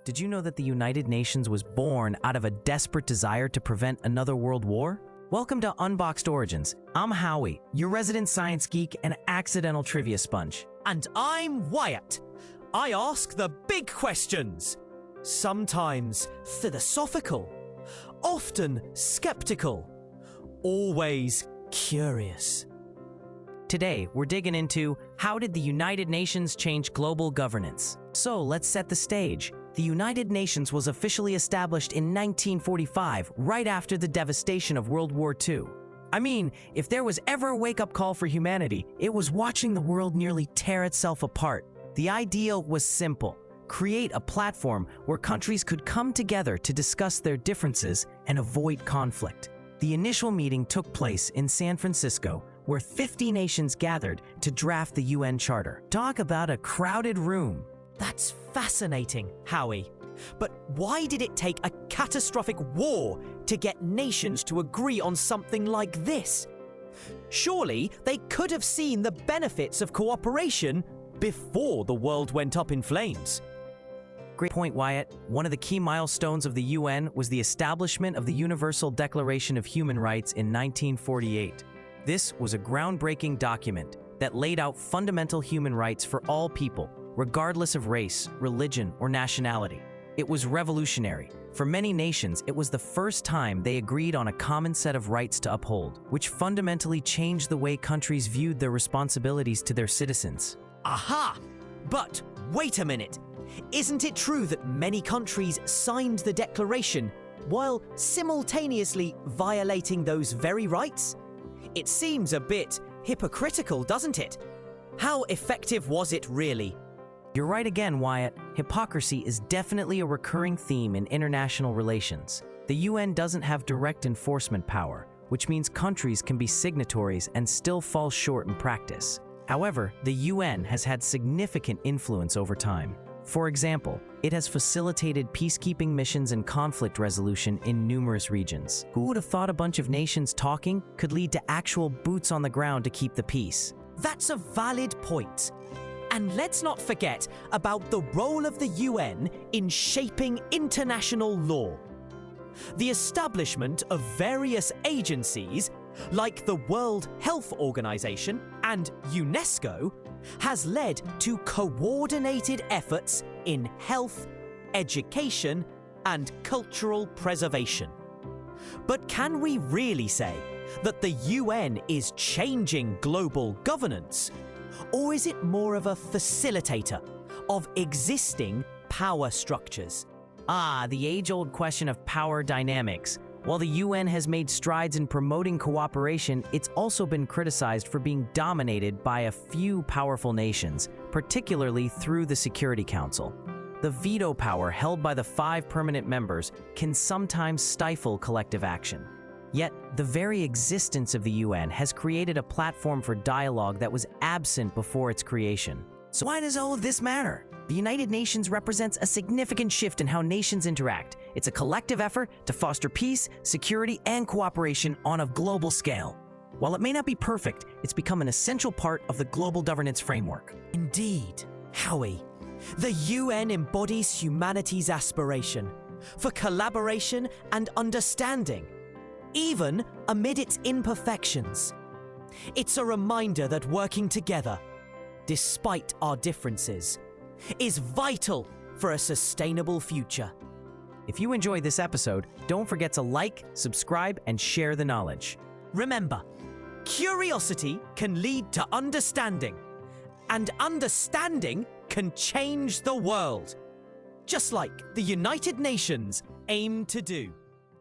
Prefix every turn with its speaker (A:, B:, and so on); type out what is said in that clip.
A: Did you know that the United Nations was born out of a desperate desire to prevent another world war? Welcome to Unboxd Origins. I'm Howie, your resident science geek and accidental trivia sponge.
B: And I'm Wyatt. I ask the big questions. Sometimes philosophical, often skeptical, always curious.
A: Today, we're digging into how did the United Nations change global governance? So let's set the stage. The United Nations was officially established in 1945, right after the devastation of World War II. I mean, if there was ever a wake-up call for humanity, it was watching the world nearly tear itself apart. The idea was simple: create a platform where countries could come together to discuss their differences and avoid conflict. The initial meeting took place in San Francisco, where 50 nations gathered to draft the UN Charter. Talk about a crowded room.
B: That's fascinating, Howie. But why did it take a catastrophic war to get nations to agree on something like this? Surely they could have seen the benefits of cooperation before the world went up in flames.
A: Great point, Wyatt. One of the key milestones of the UN was the establishment of the Universal Declaration of Human Rights in 1948. This was a groundbreaking document that laid out fundamental human rights for all people, regardless of race, religion, or nationality. It was revolutionary. For many nations, it was the first time they agreed on a common set of rights to uphold, which fundamentally changed the way countries viewed their responsibilities to their citizens.
B: Aha! But wait a minute. Isn't it true that many countries signed the declaration while simultaneously violating those very rights? It seems a bit hypocritical, doesn't it? How effective was it really?
A: You're right again, Wyatt. Hypocrisy is definitely a recurring theme in international relations. The UN doesn't have direct enforcement power, which means countries can be signatories and still fall short in practice. However, the UN has had significant influence over time. For example, it has facilitated peacekeeping missions and conflict resolution in numerous regions. Who would have thought a bunch of nations talking could lead to actual boots on the ground to keep the peace?
B: That's a valid point. And let's not forget about the role of the UN in shaping international law. The establishment of various agencies, like the World Health Organization and UNESCO, has led to coordinated efforts in health, education, and cultural preservation. But can we really say that the UN is changing global governance? Or is it more of a facilitator of existing power structures?
A: The age-old question of power dynamics. While the UN has made strides in promoting cooperation, it's also been criticized for being dominated by a few powerful nations, particularly through the Security Council. The veto power held by the 5 permanent members can sometimes stifle collective action. Yet, the very existence of the UN has created a platform for dialogue that was absent before its creation. So why does all of this matter? The United Nations represents a significant shift in how nations interact. It's a collective effort to foster peace, security, and cooperation on a global scale. While it may not be perfect, it's become an essential part of the global governance framework.
B: Indeed, Howie. The UN embodies humanity's aspiration for collaboration and understanding, even amid its imperfections. It's a reminder that working together, despite our differences, is vital for a sustainable future.
A: If you enjoyed this episode, don't forget to like, subscribe, and share the knowledge.
B: Remember, curiosity can lead to understanding, and understanding can change the world, just like the United Nations aim to do.